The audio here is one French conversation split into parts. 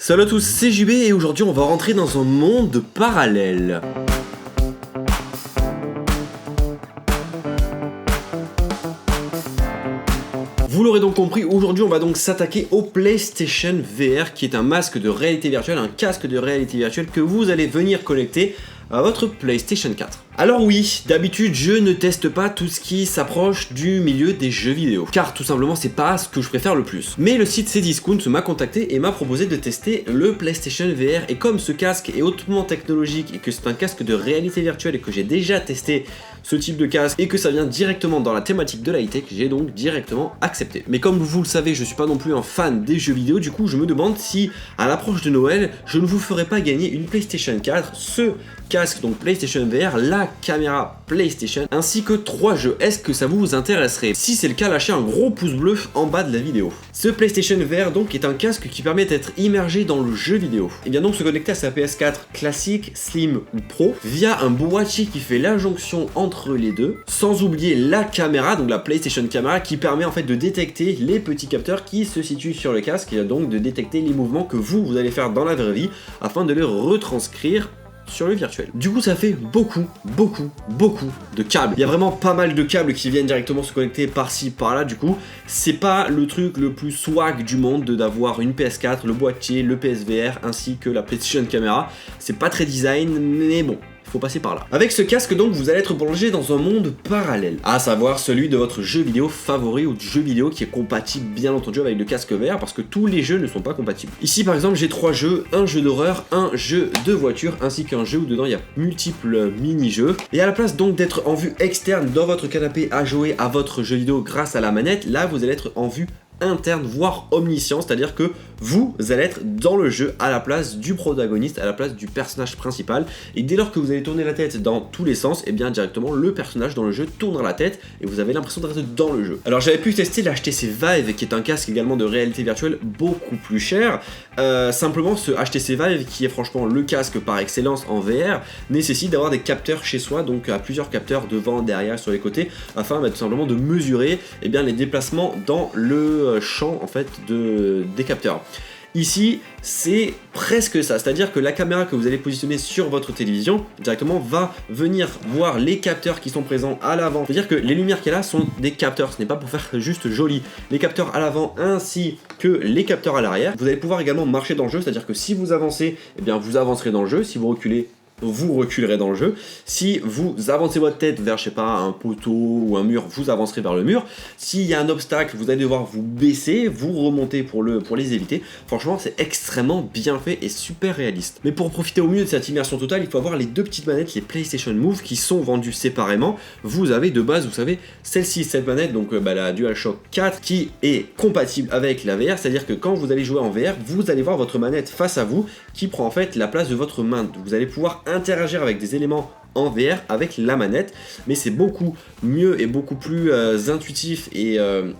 Salut à tous, c'est JB et aujourd'hui on va rentrer dans un monde parallèle. Vous l'aurez donc compris, aujourd'hui on va donc s'attaquer au PlayStation VR qui est un masque de réalité virtuelle, un casque de réalité virtuelle que vous allez venir connecter à votre PlayStation 4. Alors oui, d'habitude je ne teste pas tout ce qui s'approche du milieu des jeux vidéo, car tout simplement c'est pas ce que je préfère le plus. Mais le site Cdiscount m'a contacté et m'a proposé de tester le PlayStation VR, et comme ce casque est hautement technologique et que c'est un casque de réalité virtuelle et que j'ai déjà testé ce type de casque et que ça vient directement dans la thématique de l'high-tech, j'ai donc directement accepté. Mais comme vous le savez, je suis pas non plus un fan des jeux vidéo, du coup je me demande si à l'approche de Noël, je ne vous ferai pas gagner une PlayStation 4, ce casque donc PlayStation VR, la caméra PlayStation, ainsi que 3 jeux. Est-ce que ça vous intéresserait? Si c'est le cas, lâchez un gros pouce bleu en bas de la vidéo. Ce PlayStation VR donc est un casque qui permet d'être immergé dans le jeu vidéo. Il vient donc se connecter à sa PS4 classique, Slim ou Pro via un boîtier qui fait la jonction entre les deux, sans oublier la caméra, donc la PlayStation Camera, qui permet en fait de détecter les petits capteurs qui se situent sur le casque et donc de détecter les mouvements que vous allez faire dans la vraie vie afin de les retranscrire sur le virtuel. Du coup ça fait beaucoup de câbles. Il y a vraiment pas mal de câbles qui viennent directement se connecter par-ci par-là. Du coup c'est pas le truc le plus swag du monde d'avoir une PS4, le boîtier, le PSVR ainsi que la PlayStation Camera. C'est pas très design mais bon, faut passer par là. Avec ce casque donc vous allez être plongé dans un monde parallèle, à savoir celui de votre jeu vidéo favori ou de jeu vidéo qui est compatible bien entendu avec le casque VR, parce que tous les jeux ne sont pas compatibles. Ici par exemple j'ai 3 jeux, un jeu d'horreur, un jeu de voiture ainsi qu'un jeu où dedans il y a multiples mini-jeux. Et à la place donc d'être en vue externe dans votre canapé à jouer à votre jeu vidéo grâce à la manette, là vous allez être en vue interne, voire omniscient, c'est-à-dire que vous allez être dans le jeu à la place du protagoniste, à la place du personnage principal, et dès lors que vous allez tourner la tête dans tous les sens, et bien directement le personnage dans le jeu tournera la tête et vous avez l'impression d'être dans le jeu. Alors j'avais pu tester l'HTC Vive qui est un casque également de réalité virtuelle beaucoup plus cher. Simplement ce HTC Vive qui est franchement le casque par excellence en VR nécessite d'avoir des capteurs chez soi, donc à plusieurs capteurs devant, derrière, sur les côtés, afin tout simplement de mesurer les déplacements dans le champ en fait des capteurs. Ici, c'est presque ça, c'est-à-dire que la caméra que vous allez positionner sur votre télévision directement va venir voir les capteurs qui sont présents à l'avant. C'est-à-dire que les lumières qu'il y a là sont des capteurs, ce n'est pas pour faire juste joli. Les capteurs à l'avant ainsi que les capteurs à l'arrière. Vous allez pouvoir également marcher dans le jeu, c'est-à-dire que si vous avancez, eh bien vous avancerez dans le jeu. Si vous reculez, vous reculerez dans le jeu. Si vous avancez votre tête vers, je sais pas, un poteau ou un mur, vous avancerez vers le mur. S'il y a un obstacle, vous allez devoir vous baisser, vous remonter pour les éviter. Franchement, c'est extrêmement bien fait et super réaliste. Mais pour profiter au mieux de cette immersion totale, il faut avoir les deux petites manettes, les PlayStation Move, qui sont vendues séparément. Vous avez de base, vous savez, celle-ci, cette manette, donc la DualShock 4, qui est compatible avec la VR, c'est-à-dire que quand vous allez jouer en VR, vous allez voir votre manette face à vous, qui prend en fait la place de votre main. Vous allez pouvoir interagir avec des éléments en VR avec la manette, mais c'est beaucoup mieux et beaucoup plus intuitif et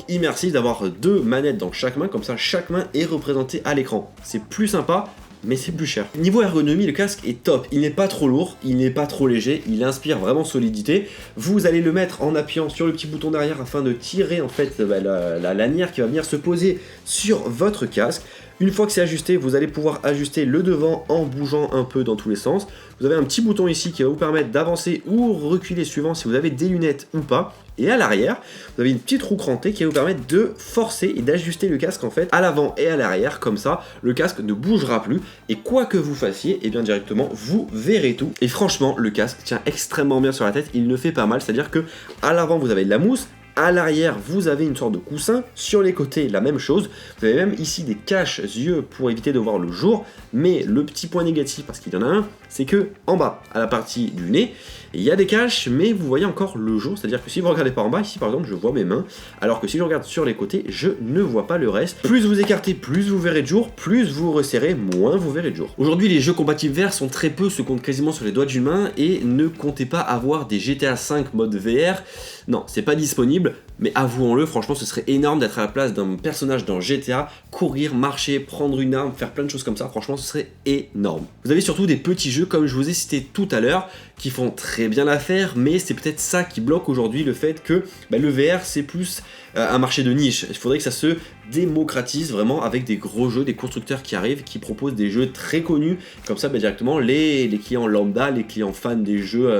immersif d'avoir deux manettes dans chaque main, comme ça chaque main est représentée à l'écran. C'est plus sympa, mais c'est plus cher. Niveau ergonomie, le casque est top. Il n'est pas trop lourd, il n'est pas trop léger, il inspire vraiment solidité. Vous allez le mettre en appuyant sur le petit bouton derrière afin de tirer en fait la lanière qui va venir se poser sur votre casque. Une fois que c'est ajusté, vous allez pouvoir ajuster le devant en bougeant un peu dans tous les sens. Vous avez un petit bouton ici qui va vous permettre d'avancer ou reculer suivant si vous avez des lunettes ou pas. Et à l'arrière, vous avez une petite roue crantée qui va vous permettre de forcer et d'ajuster le casque en fait à l'avant et à l'arrière. Comme ça, le casque ne bougera plus. Et quoi que vous fassiez, et bien directement, vous verrez tout. Et franchement, le casque tient extrêmement bien sur la tête. Il ne fait pas mal. C'est-à-dire que à l'avant, vous avez de la mousse. À l'arrière, vous avez une sorte de coussin. Sur les côtés, la même chose. Vous avez même ici des caches-yeux pour éviter de voir le jour. Mais le petit point négatif, parce qu'il y en a un, c'est que en bas, à la partie du nez, il y a des caches, mais vous voyez encore le jour. C'est-à-dire que si vous regardez par en bas, ici par exemple, je vois mes mains. Alors que si je regarde sur les côtés, je ne vois pas le reste. Plus vous écartez, plus vous verrez de jour. Plus vous resserrez, moins vous verrez de jour. Aujourd'hui, les jeux compatibles VR sont très peu, se comptent quasiment sur les doigts d'une main. Et ne comptez pas avoir des GTA 5 mode VR. Non, c'est pas disponible. Mais avouons-le, franchement, ce serait énorme d'être à la place d'un personnage dans GTA, courir, marcher, prendre une arme, faire plein de choses comme ça. Franchement, ce serait énorme. Vous avez surtout des petits jeux, comme je vous ai cité tout à l'heure, qui font très bien l'affaire, mais c'est peut-être ça qui bloque aujourd'hui le fait que le VR, c'est plus un marché de niche. Il faudrait que ça se démocratise vraiment avec des gros jeux, des constructeurs qui arrivent, qui proposent des jeux très connus, comme ça directement les clients lambda, les clients fans des jeux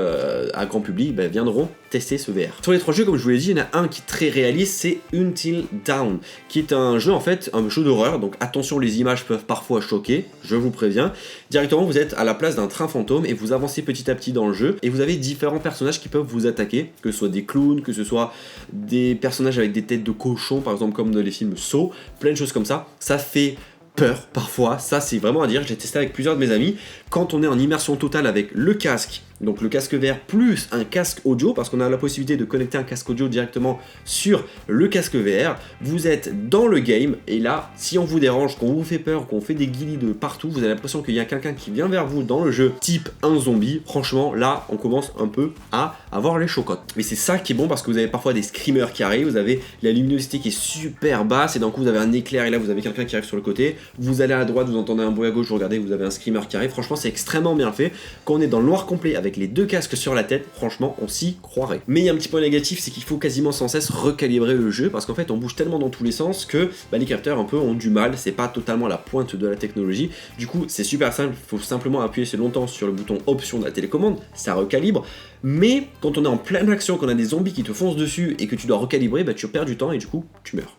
à grand public viendront tester ce VR. Sur les 3 jeux, comme je vous l'ai dit, il y en a un qui est très réaliste, c'est Until Dawn, qui est un jeu en fait, un jeu d'horreur, donc attention, les images peuvent parfois choquer, je vous préviens. Directement vous êtes à la place d'un train fantôme et vous avancez petit à petit dans le jeu et vous avez différents personnages qui peuvent vous attaquer, que ce soit des clowns, que ce soit des personnages avec des têtes de cochon, par exemple comme dans les films Saw, plein de choses comme ça. Ça fait peur parfois, ça c'est vraiment à dire, j'ai testé avec plusieurs de mes amis, quand on est en immersion totale avec le casque, donc le casque VR plus un casque audio, parce qu'on a la possibilité de connecter un casque audio directement sur le casque VR, vous êtes dans le game, et là, si on vous dérange, qu'on vous fait peur, qu'on fait des guillis de partout, vous avez l'impression qu'il y a quelqu'un qui vient vers vous dans le jeu, type un zombie, franchement, là, on commence un peu à avoir les chocottes. Mais c'est ça qui est bon, parce que vous avez parfois des screamers qui arrivent, vous avez la luminosité qui est super basse, et d'un coup vous avez un éclair, et là vous avez quelqu'un qui arrive sur le côté, vous allez à droite, vous entendez un bruit à gauche, vous regardez, vous avez un screamer qui arrive, franchement c'est extrêmement bien fait. Quand on est dans le noir complet avec les 2 casques sur la tête, franchement on s'y croirait. Mais il y a un petit point négatif, c'est qu'il faut quasiment sans cesse recalibrer le jeu, parce qu'en fait on bouge tellement dans tous les sens que les capteurs un peu ont du mal, c'est pas totalement la pointe de la technologie. Du coup c'est super simple, il faut simplement appuyer longtemps sur le bouton option de la télécommande, ça recalibre. Mais quand on est en pleine action, qu'on a des zombies qui te foncent dessus et que tu dois recalibrer, tu perds du temps et du coup tu meurs.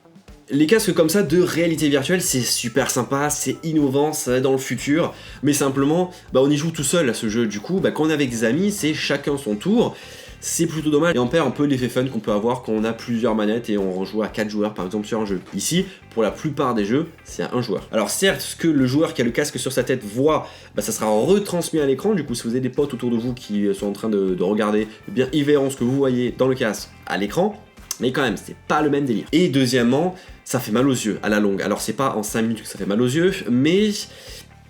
Les casques comme ça de réalité virtuelle, c'est super sympa, c'est innovant, ça va dans le futur, mais simplement, on y joue tout seul à ce jeu. Du coup, quand on est avec des amis, c'est chacun son tour. C'est plutôt dommage et on perd un peu l'effet fun qu'on peut avoir quand on a plusieurs manettes et on joue à 4 joueurs par exemple sur un jeu. Ici, pour la plupart des jeux, c'est à 1 joueur. Alors certes, ce que le joueur qui a le casque sur sa tête voit, ça sera retransmis à l'écran. Du coup, si vous avez des potes autour de vous qui sont en train de regarder, ils verront ce que vous voyez dans le casque à l'écran. Mais quand même, c'est pas le même délire. Et deuxièmement, ça fait mal aux yeux à la longue. Alors c'est pas en 5 minutes que ça fait mal aux yeux, mais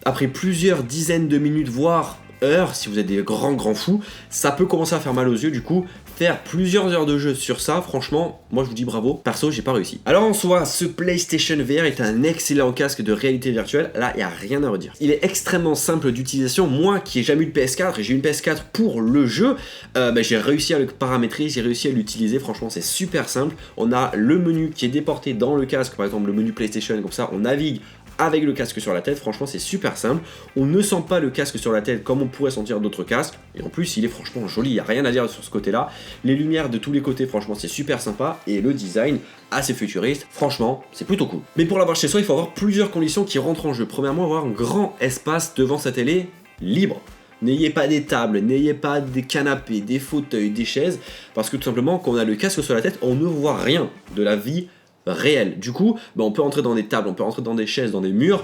après plusieurs dizaines de minutes, voire heures, si vous êtes des grands fous, ça peut commencer à faire mal aux yeux. Du coup, faire plusieurs heures de jeu sur ça, franchement, moi je vous dis bravo. Perso, j'ai pas réussi. Alors en soi, ce PlayStation VR est un excellent casque de réalité virtuelle. Là, il y a rien à redire. Il est extrêmement simple d'utilisation. Moi, qui ai jamais eu de PS4 et j'ai eu une PS4 pour le jeu, j'ai réussi à le paramétrer, j'ai réussi à l'utiliser. Franchement, c'est super simple. On a le menu qui est déporté dans le casque, par exemple le menu PlayStation, comme ça, on navigue avec le casque sur la tête. Franchement c'est super simple, on ne sent pas le casque sur la tête comme on pourrait sentir d'autres casques, et en plus il est franchement joli, il n'y a rien à dire sur ce côté là, les lumières de tous les côtés franchement c'est super sympa, et le design assez futuriste, franchement c'est plutôt cool. Mais pour l'avoir chez soi il faut avoir plusieurs conditions qui rentrent en jeu. Premièrement, avoir un grand espace devant sa télé libre. N'ayez pas des tables, n'ayez pas des canapés, des fauteuils, des chaises, parce que tout simplement quand on a le casque sur la tête on ne voit rien de la vie réel. Du coup, on peut entrer dans des tables, on peut entrer dans des chaises, dans des murs,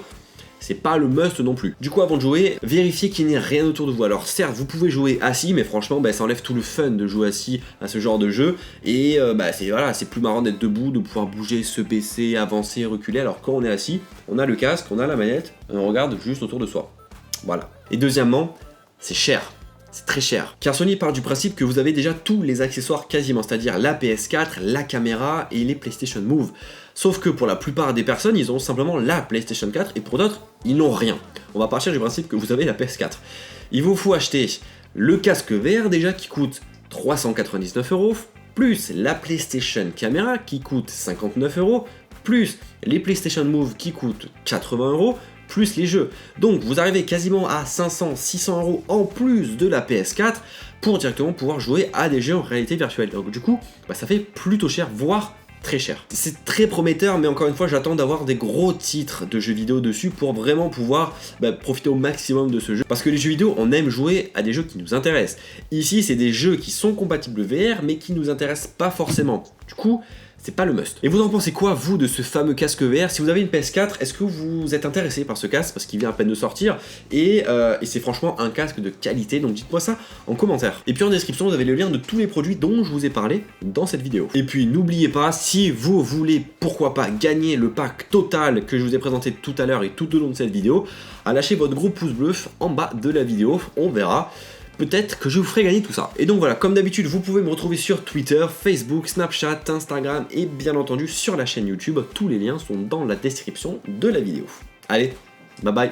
c'est pas le must non plus. Du coup, avant de jouer, vérifiez qu'il n'y ait rien autour de vous. Alors certes, vous pouvez jouer assis, mais franchement, ça enlève tout le fun de jouer assis à ce genre de jeu, et c'est plus marrant d'être debout, de pouvoir bouger, se baisser, avancer, reculer, alors quand on est assis, on a le casque, on a la manette, et on regarde juste autour de soi. Voilà. Et deuxièmement, c'est cher. C'est très cher. Car Sony part du principe que vous avez déjà tous les accessoires quasiment, c'est-à-dire la PS4, la caméra et les PlayStation Move. Sauf que pour la plupart des personnes, ils ont simplement la PlayStation 4 et pour d'autres, ils n'ont rien. On va partir du principe que vous avez la PS4. Il vous faut acheter le casque VR déjà qui coûte 399€, plus la PlayStation Camera qui coûte 59€, plus les PlayStation Move qui coûtent 80€, plus les jeux. Donc vous arrivez quasiment à 500-600€ en plus de la PS4 pour directement pouvoir jouer à des jeux en réalité virtuelle. Donc du coup, ça fait plutôt cher, voire très cher. C'est très prometteur, mais encore une fois, j'attends d'avoir des gros titres de jeux vidéo dessus pour vraiment pouvoir profiter au maximum de ce jeu. Parce que les jeux vidéo, on aime jouer à des jeux qui nous intéressent. Ici, c'est des jeux qui sont compatibles VR, mais qui nous intéressent pas forcément. Du coup, c'est pas le must. Et vous en pensez quoi, vous, de ce fameux casque VR? Si vous avez une PS4, est-ce que vous êtes intéressé par ce casque, parce qu'il vient à peine de sortir, et c'est franchement un casque de qualité, donc dites-moi ça en commentaire. Et puis en description, vous avez le lien de tous les produits dont je vous ai parlé dans cette vidéo. Et puis n'oubliez pas, si vous voulez, pourquoi pas, gagner le pack total que je vous ai présenté tout à l'heure et tout au long de cette vidéo, à lâcher votre gros pouce bleu en bas de la vidéo, on verra. Peut-être que je vous ferai gagner tout ça. Et donc voilà, comme d'habitude, vous pouvez me retrouver sur Twitter, Facebook, Snapchat, Instagram et bien entendu sur la chaîne YouTube. Tous les liens sont dans la description de la vidéo. Allez, bye bye.